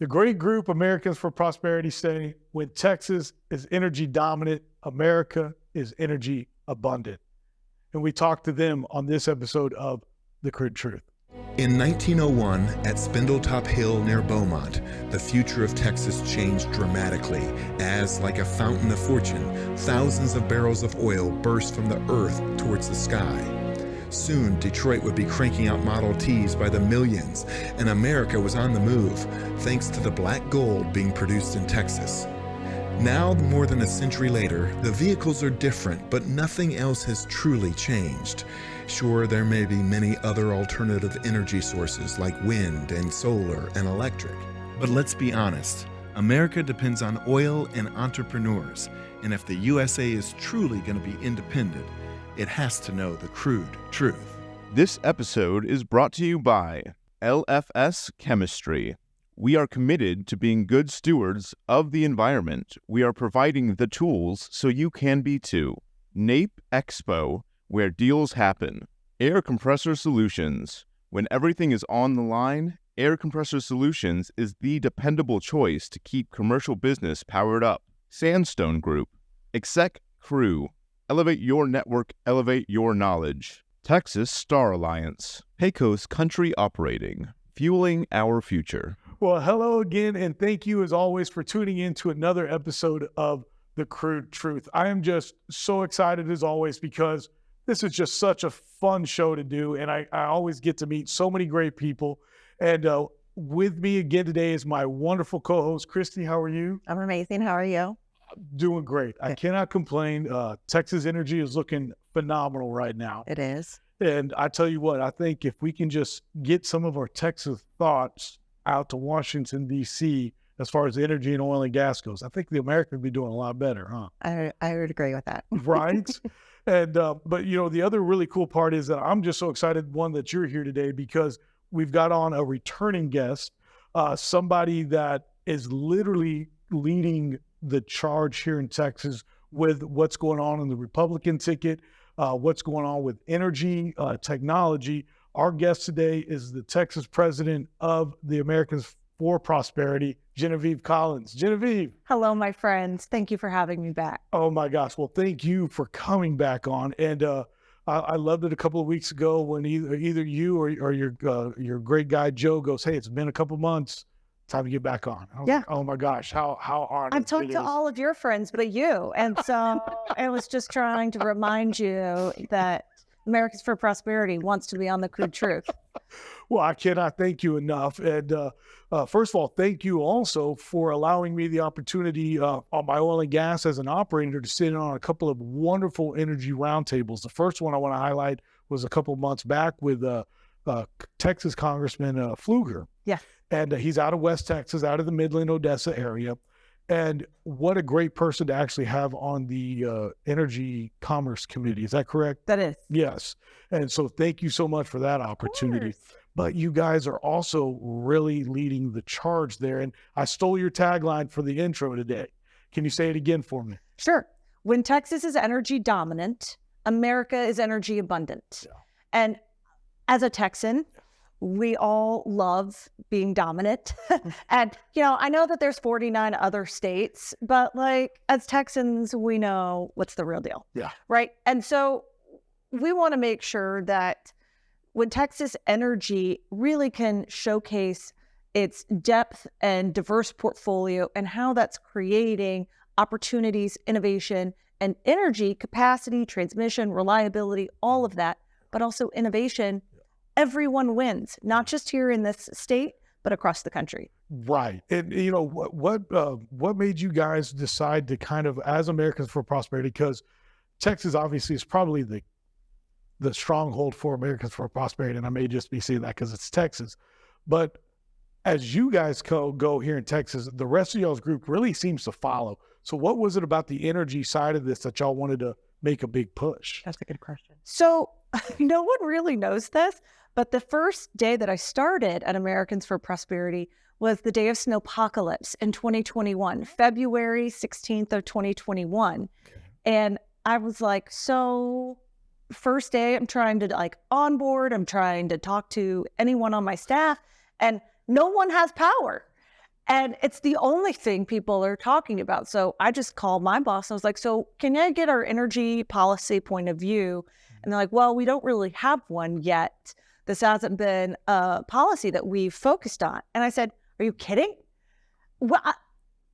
The great group Americans for Prosperity say, when Texas is energy dominant, America is energy abundant. And we talked to them on this episode of The Crude Truth. In 1901, at Spindletop Hill near Beaumont, the future of Texas changed dramatically as, like a fountain of fortune, thousands of barrels of oil burst from the earth towards the sky. Soon, Detroit would be cranking out Model Ts by the millions, and America was on the move, thanks to the black gold being produced in Texas. Now, more than a century later, the vehicles are different, but nothing else has truly changed. Sure, there may be many other alternative energy sources like wind and solar and electric. But let's be honest, America depends on oil and entrepreneurs, and if the USA is truly going to be independent, it has to know the crude truth. This episode is brought to you by LFS Chemistry. We are committed to being good stewards of the environment. We are providing the tools so you can be too. NAPE Expo, where deals happen. Air Compressor Solutions. When everything is on the line, Air Compressor Solutions is the dependable choice to keep commercial business powered up. Sandstone Group. Exec Crew. Elevate your network, elevate your knowledge. Texas Star Alliance. Pecos Country Operating. Fueling our future. Well, hello again, and thank you as always for tuning in to another episode of The Crude Truth. I am just so excited as always because this is just such a fun show to do, and I always get to meet so many great people. And with me again today is my wonderful co-host, Kristy. How are you? I'm amazing. How are you? Doing great. I cannot complain. Texas energy is looking phenomenal right now. It is. And I tell you what, I think if we can just get some of our Texas thoughts out to Washington, D.C., as far as energy and oil and gas goes, I think the America would be doing a lot better, huh? I would agree with that. Right? And but, you know, the other really cool part is that I'm just so excited, one, that you're here today because we've got on a returning guest, somebody that is literally leading the charge here in Texas with what's going on in the Republican ticket, what's going on with energy, technology. Our guest today is the Texas president of the Americans for Prosperity, Genevieve Collins. Genevieve. Hello, my friends. Thank you for having me back. Oh my gosh. Well, thank you for coming back on. And I loved it a couple of weeks ago when either you or your great guy, Joe, goes, hey, it's been a couple months. Time to get back on. Like, oh my gosh, how honored. I've talked to all of your friends, but you. And so I was just trying to remind you that Americans for Prosperity wants to be on The Crude Truth. Well, I cannot thank you enough. And first of all, thank you also for allowing me the opportunity on my oil and gas as an operator to sit in on a couple of wonderful energy roundtables. The first one I want to highlight was a couple of months back with Texas Congressman Pfluger. Yeah. And he's out of West Texas, out of the Midland, Odessa area. And what a great person to actually have on the Energy Commerce Committee. Is that correct? That is. Yes. And so thank you so much for that opportunity. But you guys are also really leading the charge there. And I stole your tagline for the intro today. Can you say it again for me? Sure. When Texas is energy dominant, America is energy abundant. Yeah. And as a Texan, we all love being dominant. And, you know, I know that there's 49 other states, but like as Texans, we know what's the real deal. Yeah. Right. And so we want to make sure that when Texas energy really can showcase its depth and diverse portfolio and how that's creating opportunities, innovation, and energy capacity, transmission, reliability, all of that, but also innovation. Everyone wins, not just here in this state, but across the country. Right. And, you know, what made you guys decide to kind of, as Americans for Prosperity, because Texas obviously is probably the stronghold for Americans for Prosperity, and I may just be saying that because it's Texas. But as you guys go here in Texas, the rest of y'all's group really seems to follow. So what was it about the energy side of this that y'all wanted to make a big push? That's a good question. So no one really knows this, but the first day that I started at Americans for Prosperity was the day of snowpocalypse in 2021, February 16th of 2021. Okay. And I was like, so first day I'm trying to like onboard, I'm trying to talk to anyone on my staff, and no one has power. And it's the only thing people are talking about. So I just called my boss. I was like, so can I get our energy policy point of view? And they're like, well, we don't really have one yet. This hasn't been a policy that we've focused on. And I said, are you kidding? Well,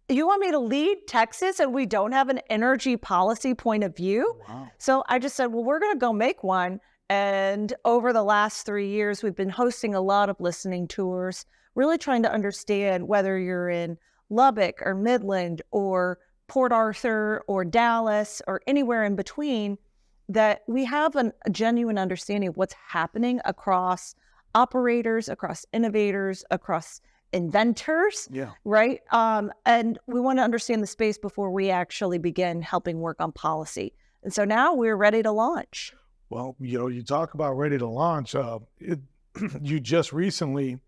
you want me to lead Texas and we don't have an energy policy point of view? Wow. So I just said, well, we're going to go make one. And over the last 3 years, we've been hosting a lot of listening tours, really trying to understand whether you're in Lubbock or Midland or Port Arthur or Dallas or anywhere in between, that we have a genuine understanding of what's happening across operators, across innovators, across inventors, right? And we want to understand the space before we actually begin helping work on policy. And so now we're ready to launch. Well, you talk about ready to launch. You just recently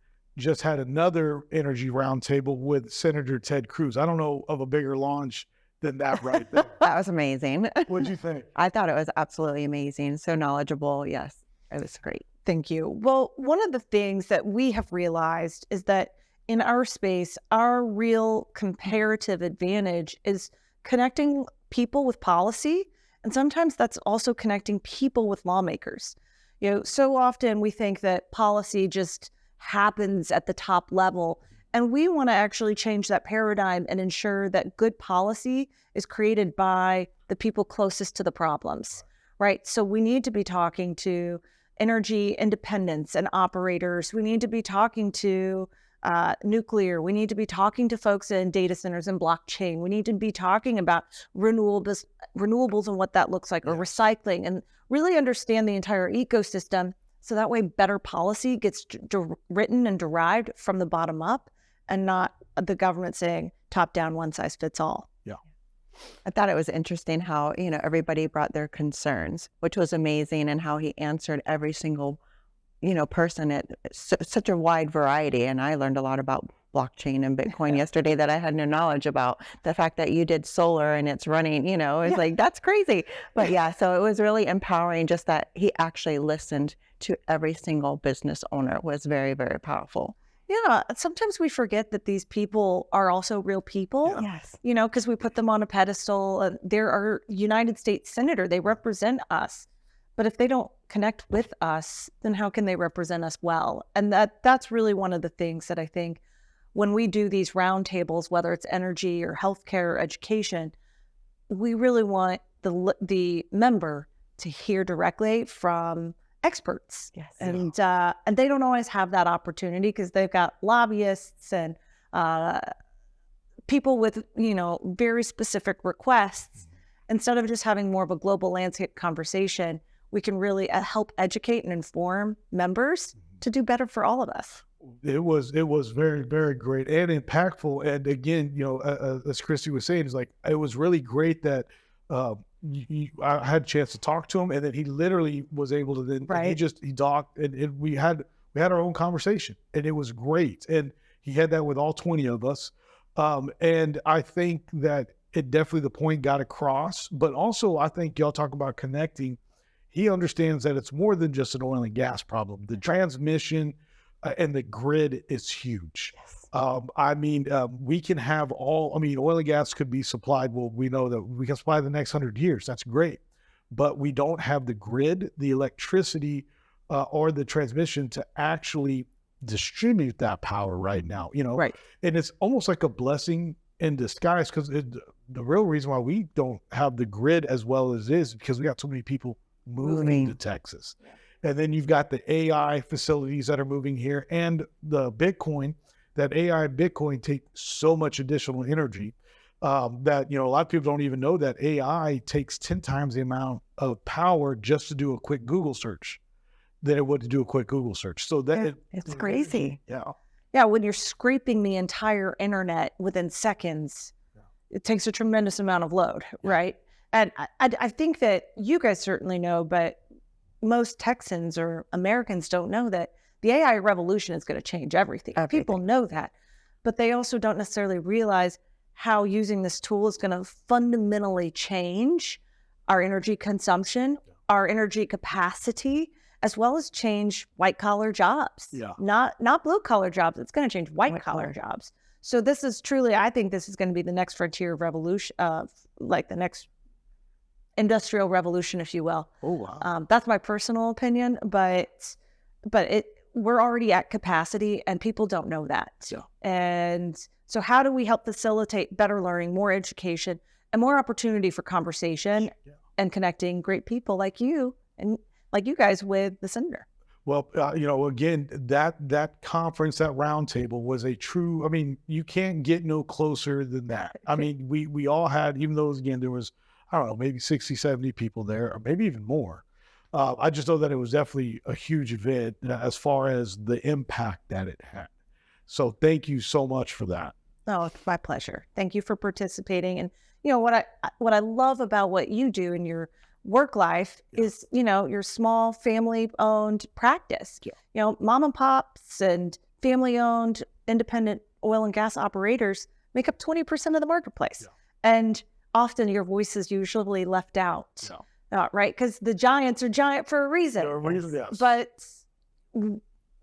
had another energy roundtable with Senator Ted Cruz. I don't know of a bigger launch than that right there. That was amazing. What'd you think? I thought it was absolutely amazing. So knowledgeable. Yes, it was great. Thank you. Well, one of the things that we have realized is that in our space, our real comparative advantage is connecting people with policy. And sometimes that's also connecting people with lawmakers. So often we think that policy just happens at the top level. And we want to actually change that paradigm and ensure that good policy is created by the people closest to the problems, right? So we need to be talking to energy independence and operators. We need to be talking to nuclear. We need to be talking to folks in data centers and blockchain. We need to be talking about renewables and what that looks like, or recycling, and really understand the entire ecosystem. So that way better policy gets written and derived from the bottom up, and not the government saying top down, one size fits all. Yeah. I thought it was interesting how, everybody brought their concerns, which was amazing, and how he answered every single, person at such a wide variety. And I learned a lot about blockchain and Bitcoin yesterday that I had no knowledge about. The fact that you did solar and it's running, it's like, that's crazy. But so it was really empowering, just that he actually listened to every single business owner was very, very powerful. Yeah, sometimes we forget that these people are also real people. Yes. Because we put them on a pedestal. They're our United States Senator. They represent us. But if they don't connect with us, then how can they represent us well? And that's really one of the things that I think when we do these roundtables, whether it's energy or healthcare or education, we really want the member to hear directly from experts. Yes. And they don't always have that opportunity because they've got lobbyists and people with, very specific requests. Instead of just having more of a global landscape conversation, we can really help educate and inform members to do better for all of us. It was very, very great and impactful. And again, as Kristy was saying, it was really great that I had a chance to talk to him, and then he literally was able to then he talked, and we had our own conversation, and it was great. And he had that with all 20 of us. And I think that it definitely, the point got across, but also I think y'all talk about connecting. He understands that it's more than just an oil and gas problem. The transmission and the grid is huge. Yes. We can have oil and gas could be supplied. Well, we know that we can supply the next 100 years. That's great. But we don't have the grid, the electricity, or the transmission to actually distribute that power right now, Right. And it's almost like a blessing in disguise, because the real reason why we don't have the grid as well as is because we got so many people moving to Texas. And then you've got the AI facilities that are moving here, and the Bitcoin. That AI and Bitcoin take so much additional energy that, a lot of people don't even know that AI takes 10 times the amount of power just to do a quick Google search than it would to do a quick Google search. So that it's crazy. Yeah, when you're scraping the entire internet within seconds, it takes a tremendous amount of load, right? And I think that you guys certainly know, but most Texans or Americans don't know that the AI revolution is going to change everything. People know that, but they also don't necessarily realize how using this tool is going to fundamentally change our energy consumption, our energy capacity, as well as change white collar jobs. Not blue collar jobs. It's going to change white collar jobs. So this is truly, I think this is going to be the next frontier of revolution, like the next industrial revolution, if you will. Oh, wow. That's my personal opinion, but we're already at capacity and people don't know that. Yeah. And so how do we help facilitate better learning, more education, and more opportunity for conversation and connecting great people like you and like you guys with the senator? Well, again, that conference, that roundtable was a true, I mean, you can't get no closer than that. I mean, we all had, even though, again, there was, I don't know, maybe 60, 70 people there, or maybe even more. I just know that it was definitely a huge event as far as the impact that it had. So thank you so much for that. Oh, it's my pleasure. Thank you for participating. And, what I love about what you do in your work life is, your small family-owned practice. Mom and pops and family-owned independent oil and gas operators make up 20% of the marketplace. And often your voice is usually left out, right? Because the giants are giant for a reason.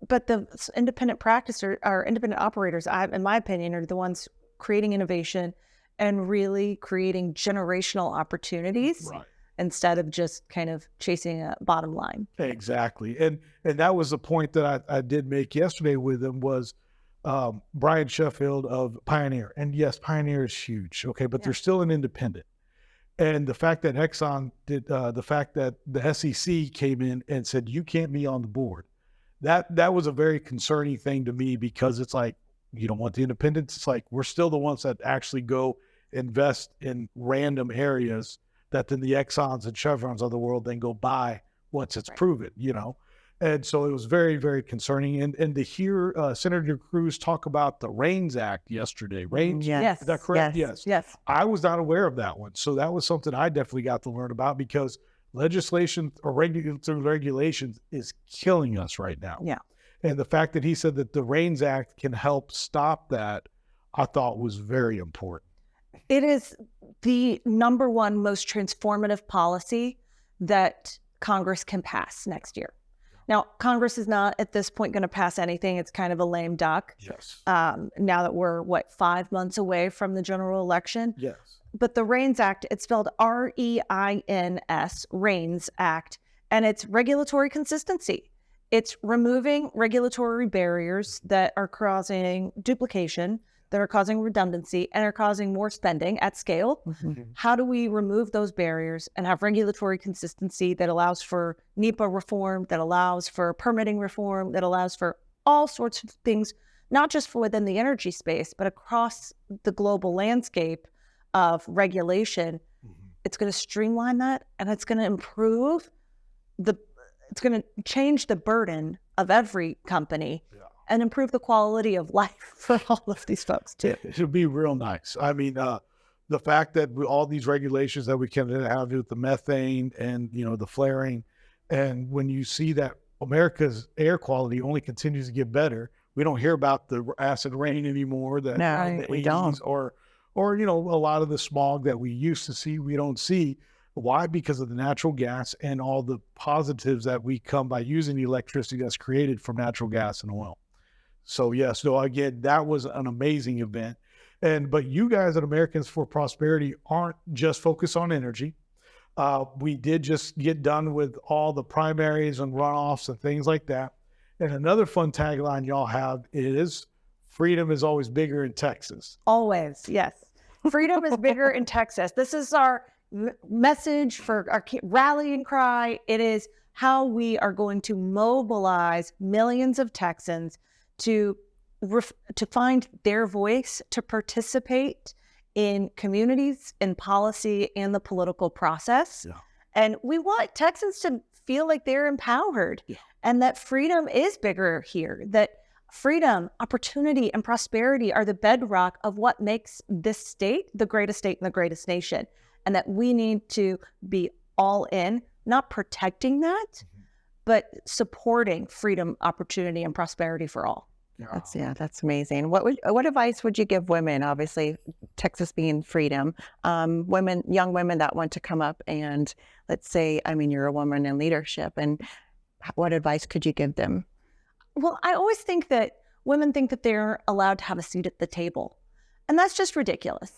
But the independent practitioner or independent operators, in my opinion, are the ones creating innovation and really creating generational opportunities. Right. Instead of just kind of chasing a bottom line. Exactly. And that was the point that I did make yesterday with him was Brian Sheffield of Pioneer. And yes, Pioneer is huge, okay, but they're still an independent. And the fact that Exxon did, the fact that the SEC came in and said, you can't be on the board, that was a very concerning thing to me, because it's like, you don't want the independents. It's like, we're still the ones that actually go invest in random areas that then the Exxons and Chevrons of the world then go buy once it's proven, And so it was very, very concerning. And to hear Senator Cruz talk about the RAINS Act yesterday. RAINS? Yes. Is that correct? Yes. I was not aware of that one. So that was something I definitely got to learn about, because legislation or regulations is killing us right now. Yeah. And the fact that he said that the RAINS Act can help stop that, I thought was very important. It is the number one most transformative policy that Congress can pass next year. Now, Congress is not at this point going to pass anything. It's kind of a lame duck. Yes. Now that we're, 5 months away from the general election? Yes. But the RAINS Act, it's spelled REINS, RAINS Act, and it's regulatory consistency. It's removing regulatory barriers that are causing duplication, that are causing redundancy, and are causing more spending at scale. Mm-hmm. How do we remove those barriers and have regulatory consistency that allows for NEPA reform, that allows for permitting reform, that allows for all sorts of things, not just for within the energy space, but across the global landscape of regulation? Mm-hmm. It's going to streamline that, and it's going to improve it's going to change the burden of every company and improve the quality of life for all of these folks too. It'll be real nice. I mean, the fact that all these regulations that we can have with the methane and, the flaring, and when you see that America's air quality only continues to get better, we don't hear about the acid rain anymore. No, we don't. Or a lot of the smog that we used to see, we don't see. Why? Because of the natural gas and all the positives that we come by using the electricity that's created from natural gas and oil. So yes, so again, that was an amazing event. But you guys at Americans for Prosperity aren't just focused on energy. We did just get done with all the primaries and runoffs and things like that. And another fun tagline y'all have is, freedom is always bigger in Texas. Always, yes. Freedom is bigger in Texas. This is our message for our rallying cry. It is how we are going to mobilize millions of Texans to find their voice, to participate in communities, in policy, and the political process. Yeah. And we want Texans to feel like they're empowered and that freedom is bigger here, that freedom, opportunity, and prosperity are the bedrock of what makes this state the greatest state in the greatest nation, and that we need to be all in, not protecting that, but supporting freedom, opportunity, and prosperity for all. That's amazing. What advice would you give women? Obviously, Texas being freedom, young women that want to come up and, let's say, you're a woman in leadership, and what advice could you give them? Well, I always think that women think that they're allowed to have a seat at the table. And that's just ridiculous.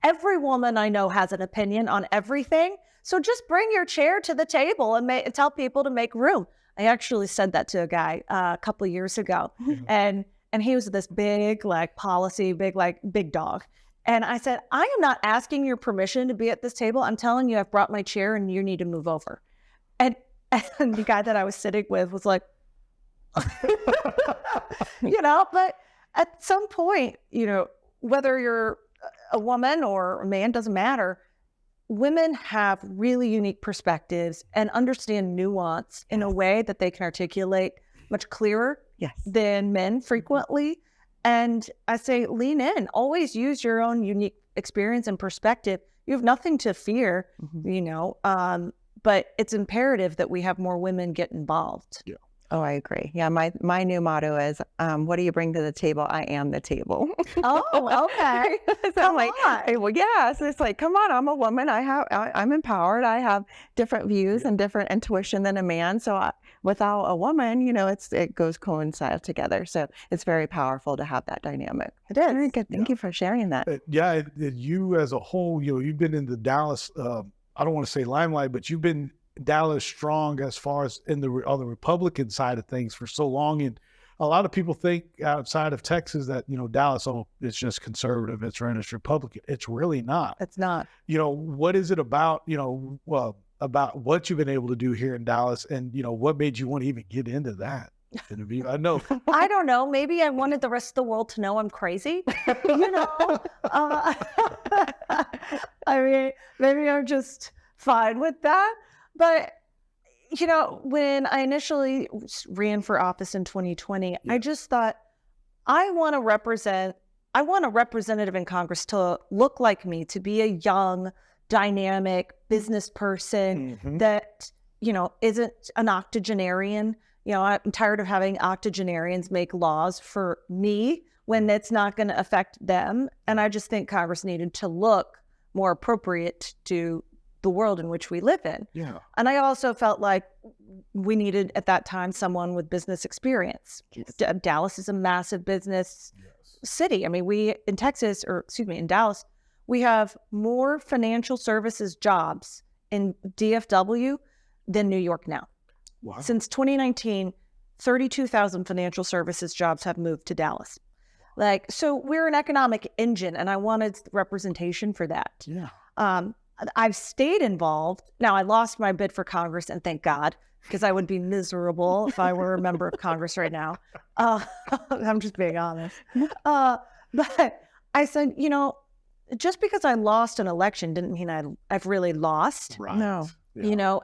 Every woman I know has an opinion on everything. So just bring your chair to the table and tell people to make room. I actually said that to a guy a couple of years ago. And he was this big, big dog. And I said, I am not asking your permission to be at this table. I'm telling you, I've brought my chair and you need to move over. And the guy that I was sitting with was like, but at some point, whether you're a woman or a man, doesn't matter. Women have really unique perspectives and understand nuance in a way that they can articulate much clearer than men frequently. And I say, lean in, always use your own unique experience and perspective. You have nothing to fear, but it's imperative that we have more women get involved. Yeah. Oh, I agree. Yeah, my new motto is, what do you bring to the table? I am the table. Oh, okay. So I'm like, hey, well, yeah. So it's like, come on, I'm a woman. I'm empowered. I have different views and different intuition than a man. So without a woman, it goes coincide together. So it's very powerful to have that dynamic. It is. Very good. Thank you for sharing that. You as a whole, you've been in the Dallas, I don't want to say limelight, but you've been Dallas strong as far as on the Republican side of things for so long. And a lot of people think outside of Texas that, Dallas, it's just conservative, it's ran as Republican. It's really not. It's not. What is it about, about what you've been able to do here in Dallas and, what made you want to even get into that? I know. I don't know. Maybe I wanted the rest of the world to know I'm crazy. I mean, maybe I'm just fine with that. But, when I initially ran for office in 2020, I just thought, I want a representative in Congress to look like me, to be a young, dynamic business person that, isn't an octogenarian. I'm tired of having octogenarians make laws for me when it's not going to affect them. And I just think Congress needed to look more appropriate to the world in which we live in. Yeah. And I also felt like we needed at that time someone with business experience. Yes. Dallas is a massive business city. I mean, in Dallas, we have more financial services jobs in DFW than New York now. Wow. Since 2019, 32,000 financial services jobs have moved to Dallas. So we're an economic engine, and I wanted representation for that. Yeah. I've stayed involved. Now, I lost my bid for Congress, and thank God, because I would be miserable if I were a member of Congress right now. I'm just being honest. But I said, just because I lost an election didn't mean I've really lost. Right. No. Yeah.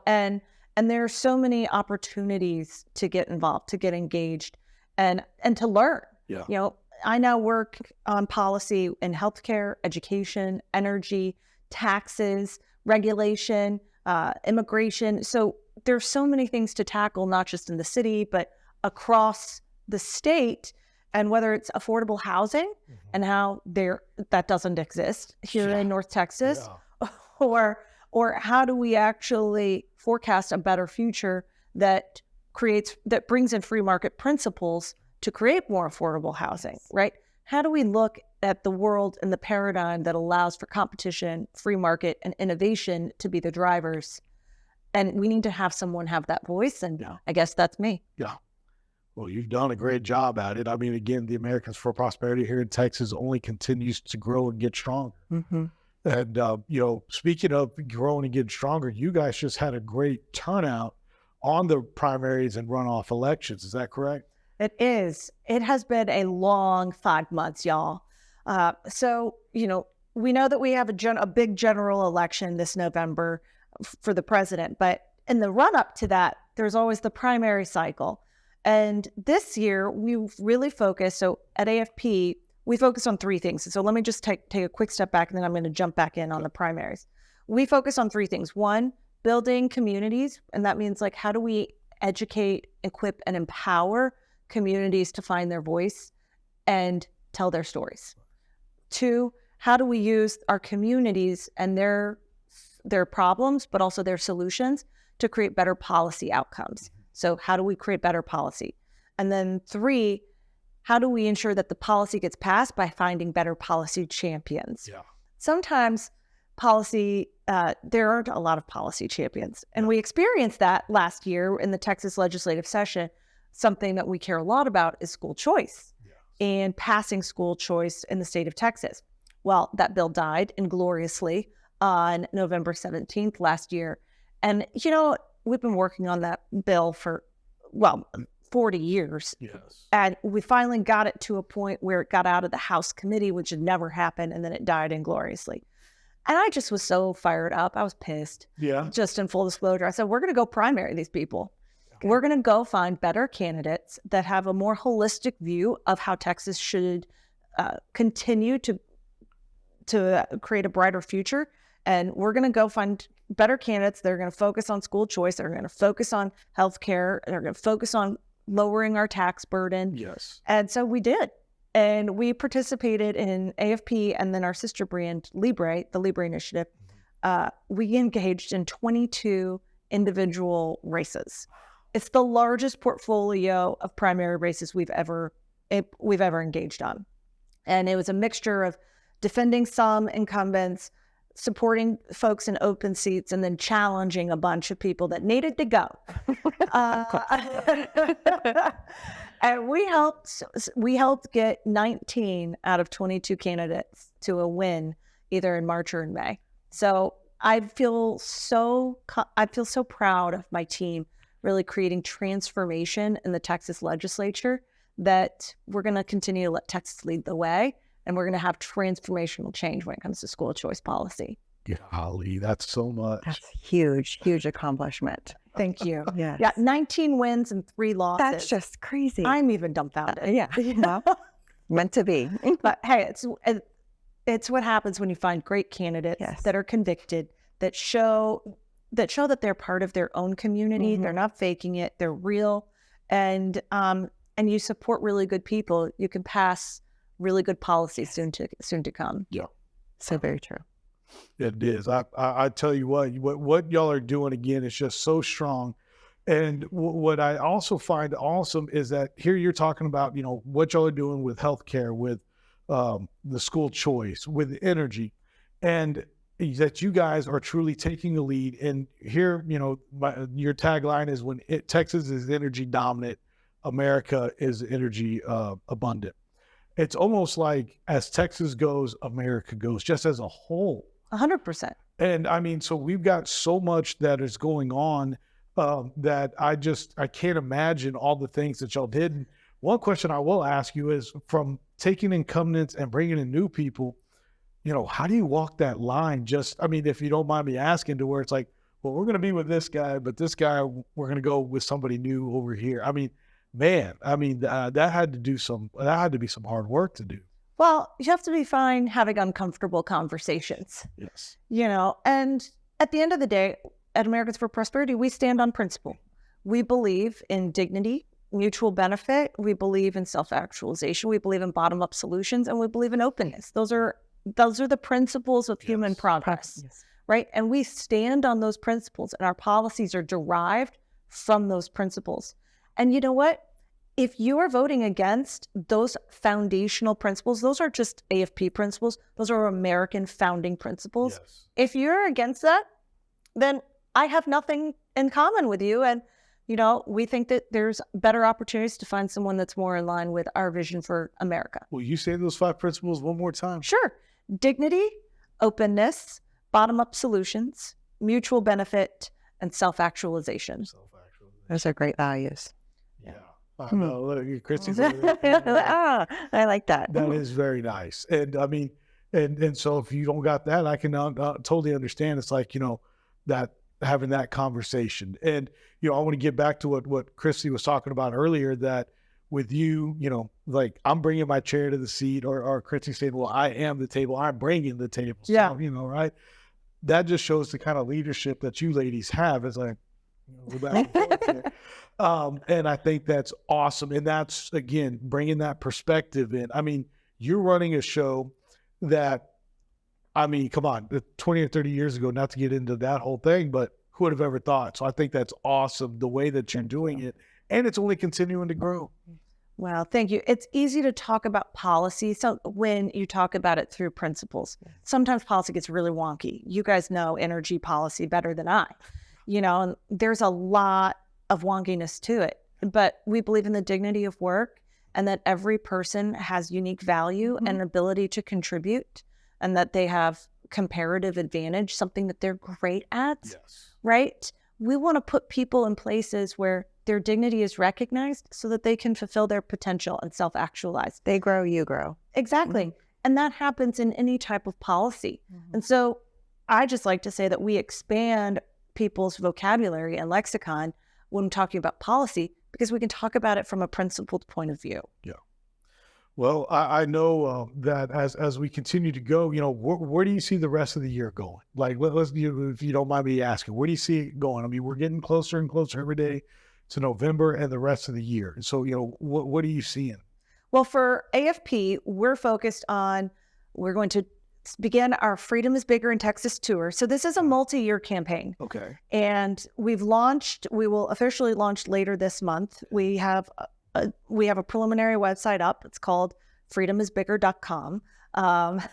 And there are so many opportunities to get involved, to get engaged, and to learn. Yeah. I now work on policy in healthcare, education, energy, taxes, regulation, immigration. So there's so many things to tackle, not just in the city, but across the state. And whether it's affordable housing and how that doesn't exist here in North Texas, or how do we actually forecast a better future that brings in free market principles to create more affordable housing, right? How do we look at the world and the paradigm that allows for competition, free market, and innovation to be the drivers? And we need to have someone have that voice, and I guess that's me. Yeah. Well, you've done a great job at it. I mean, again, the Americans for Prosperity here in Texas only continues to grow and get stronger. And, speaking of growing and getting stronger, you guys just had a great turnout on the primaries and runoff elections. Is that correct? It is. It has been a long 5 months, y'all. So, we know that we have a big general election this November for the president, but in the run up to that, there's always the primary cycle. And this year we've really focused. So at AFP, we focus on three things. So let me just take a quick step back, and then I'm going to jump back in on the primaries. We focus on three things. One, building communities. And that means how do we educate, equip, and empower communities to find their voice and tell their stories. Two, how do we use our communities and their problems, but also their solutions to create better policy outcomes? So how do we create better policy? And then three, how do we ensure that the policy gets passed? By finding better policy champions. Yeah. Sometimes policy, there aren't a lot of policy champions. And we experienced that last year in the Texas legislative session. Something that we care a lot about is school choice and passing school choice in the state of Texas. Well, that bill died ingloriously on November 17th last year. And, you know, we've been working on that bill for, 40 years. Yes. And we finally got it to a point where it got out of the House committee, which had never happened, and then it died ingloriously. And I just was so fired up. I was pissed. Yeah. Just in full disclosure, I said, we're going to go primary these people. We're going to go find better candidates that have a more holistic view of how Texas should continue to create a brighter future. And we're going to go find better candidates that are going to focus on school choice. They're going to focus on healthcare. They're going to focus on lowering our tax burden. Yes. And so we did. And we participated in AFP and then our sister brand, Libre, the Libre Initiative. We engaged in 22 individual races. It's the largest portfolio of primary races we've ever engaged on. And it was a mixture of defending some incumbents, supporting folks in open seats, and then challenging a bunch of people that needed to go. And we helped get 19 out of 22 candidates to a win, either in March or in May. So I feel so proud of my team really creating transformation in the Texas legislature, that we're going to continue to let Texas lead the way, and we're going to have transformational change when it comes to school choice policy. Golly, that's so much. That's huge accomplishment. Thank you. Yes. Yeah, 19 wins and 3 losses. That's just crazy. I'm even dumbfounded. Yeah. Well, meant to be. But hey, it's what happens when you find great candidates that are convicted, that show that they're part of their own community. They're not faking it. They're real. And you support really good people. You can pass really good policy soon to come. Yeah. So very true. It is. I tell you what y'all are doing again is just so strong. And what I also find awesome is that here you're talking about, you know, what y'all are doing with healthcare, with the school choice, with energy, and that you guys are truly taking the lead. And here, you know, your tagline is Texas is energy dominant, America is energy abundant. It's almost like as Texas goes, America goes, just as a whole. 100%. And I mean, so we've got so much that is going on that I can't imagine all the things that y'all did. And one question I will ask you is, from taking incumbents and bringing in new people, you know, how do you walk that line? Just, I mean, if you don't mind me asking, to where it's like, well, we're going to be with this guy, but this guy, we're going to go with somebody new over here. I mean, man, that had to be some hard work to do. Well, you have to be fine having uncomfortable conversations. Yes. You know, and at the end of the day, at Americans for Prosperity, we stand on principle. We believe in dignity, mutual benefit. We believe in self-actualization. We believe in bottom-up solutions, and we believe in openness. Those are the principles of human progress, right? And we stand on those principles, and our policies are derived from those principles. And you know what? If you are voting against those foundational principles, those are just AFP principles. Those are American founding principles. Yes. If you're against that, then I have nothing in common with you. And, you know, we think that there's better opportunities to find someone that's more in line with our vision for America. Will you say those 5 principles one more time? Sure. Dignity, openness, bottom-up solutions, mutual benefit, and self-actualization. Those are great values. Yeah. I know. Look, Kristy's I like that. That is very nice. And I mean, and so if you don't got that, I can totally understand. It's like, you know, that having that conversation. And, you know, I want to get back to what Kristy was talking about earlier, that with you, you know, like, I'm bringing my chair to the seat, or Kristy saying, well, I am the table, I'm bringing the table. So, Yeah. you know, right. That just shows the kind of leadership that you ladies have. It's like, we're back and forth here. And I think that's awesome. And that's, again, bringing that perspective in. I mean, you're running a show that, I mean, come on, 20 or 30 years ago, not to get into that whole thing, but who would have ever thought? So I think that's awesome, the way that you're doing it. And it's only continuing to grow. Well, thank you. It's easy to talk about policy. So when you talk about it through principles, sometimes policy gets really wonky. You guys know energy policy better than I, and there's a lot of wonkiness to it, but we believe in the dignity of work and that every person has unique value and an ability to contribute, and that they have comparative advantage, something that they're great at, right? We want to put people in places where their dignity is recognized so that they can fulfill their potential and self-actualize. They grow, you grow. Exactly. And that happens in any type of policy. And so I just like to say that we expand people's vocabulary and lexicon when talking about policy, because we can talk about it from a principled point of view. Yeah. Well, I know that as we continue to go, where do you see the rest of the year going? Like, let's if you don't mind me asking, where do you see it going? I mean, we're getting closer and closer every day to November and the rest of the year. So, what are you seeing? Well, for AFP, we're going to begin our Freedom is Bigger in Texas tour. So this is a multi-year campaign. Okay. And we will officially launch later this month. We have a preliminary website up. It's called freedomisbigger.com. I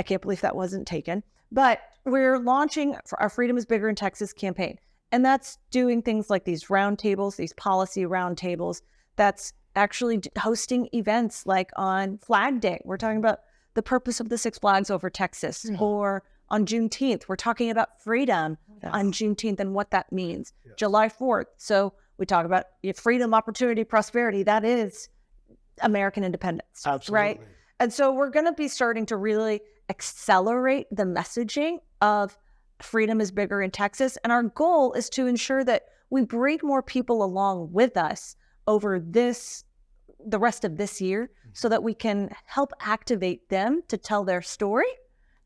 can't believe that wasn't taken, but we're launching our Freedom is Bigger in Texas campaign. And that's doing things like these roundtables, these policy roundtables. That's actually hosting events like on Flag Day. We're talking about the purpose of the Six Flags over Texas, or on Juneteenth, we're talking about freedom on Juneteenth and what that means. July 4th. So we talk about freedom, opportunity, prosperity. That is American independence. Absolutely. Right? And so we're going to be starting to really accelerate the messaging of freedom is bigger in Texas. And our goal is to ensure that we bring more people along with us over the rest of this year, so that we can help activate them to tell their story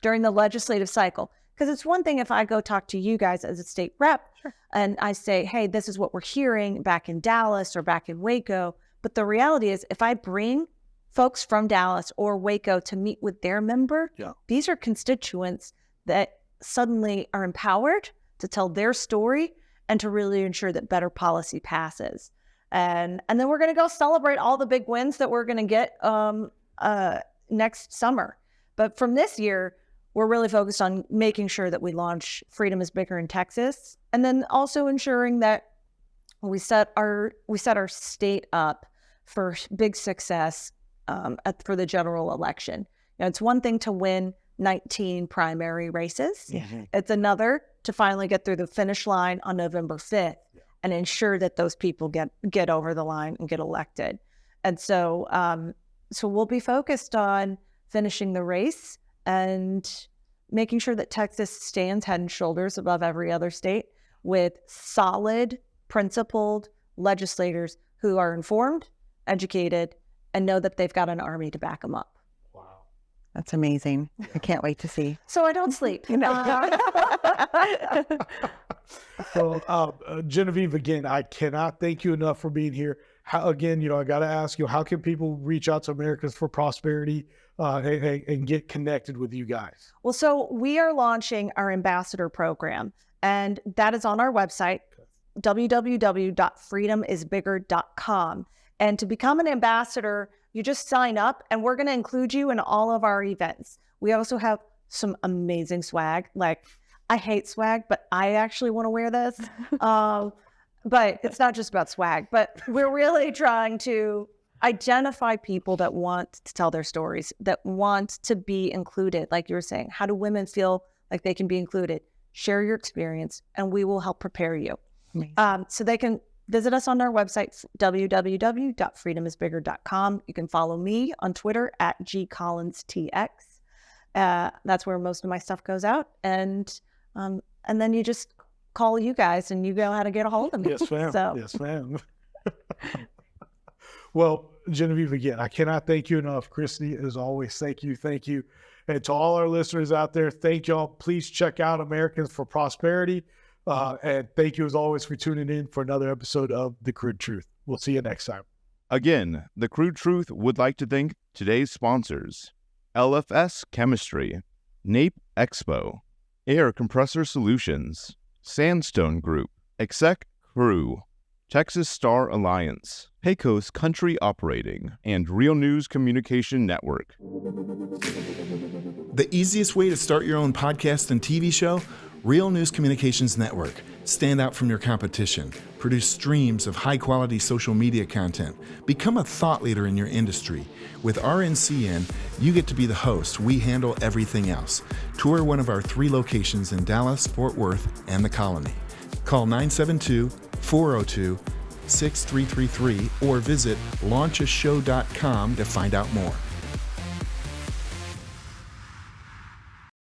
during the legislative cycle. Because it's one thing if I go talk to you guys as a state rep and I say, hey, this is what we're hearing back in Dallas or back in Waco. But the reality is, if I bring folks from Dallas or Waco to meet with their member, these are constituents that suddenly are empowered to tell their story and to really ensure that better policy passes. And then we're going to go celebrate all the big wins that we're going to get next summer. But from this year, we're really focused on making sure that we launch Freedom is Bigger in Texas, and then also ensuring that we set our state up for big success for the general election. It's one thing to win 19 primary races. It's another to finally get through the finish line on November 5th. And ensure that those people get over the line and get elected. And so we'll be focused on finishing the race and making sure that Texas stands head and shoulders above every other state with solid, principled legislators who are informed, educated, and know that they've got an army to back them up. Wow. That's amazing. I can't wait to see. So I don't sleep. Well, Genevieve, again, I cannot thank you enough for being here. I got to ask you, how can people reach out to Americans for Prosperity and get connected with you guys? Well, so we are launching our ambassador program, and that is on our website, www.freedomisbigger.com. And to become an ambassador, you just sign up, and we're going to include you in all of our events. We also have some amazing swag. Like, I hate swag, but I actually want to wear this. But it's not just about swag, but we're really trying to identify people that want to tell their stories, that want to be included. Like you were saying, how do women feel like they can be included? Share your experience, and we will help prepare you. So they can visit us on our website, www.freedomisbigger.com. You can follow me on Twitter at gcollinstx. That's where most of my stuff goes out. And then you just call you guys and you know how to get a hold of me. Yes, ma'am. So. Yes, ma'am. Well, Genevieve, again, I cannot thank you enough. Kristy, as always, thank you. Thank you. And to all our listeners out there, thank y'all. Please check out Americans for Prosperity. And thank you, as always, for tuning in for another episode of The Crude Truth. We'll see you next time. Again, The Crude Truth would like to thank today's sponsors: LFS Chemistry, NAPE Expo, Air Compressor Solutions, Sandstone Group, Exec Crew, Texas Star Alliance, Pecos Country Operating, and Real News Communication Network. The easiest way to start your own podcast and TV show? Real News Communications Network. Stand out from your competition. Produce streams of high-quality social media content. Become a thought leader in your industry. With RNCN, you get to be the host. We handle everything else. Tour one of our 3 locations in Dallas, Fort Worth, and the Colony. Call 972-402-6333 or visit launchashow.com to find out more.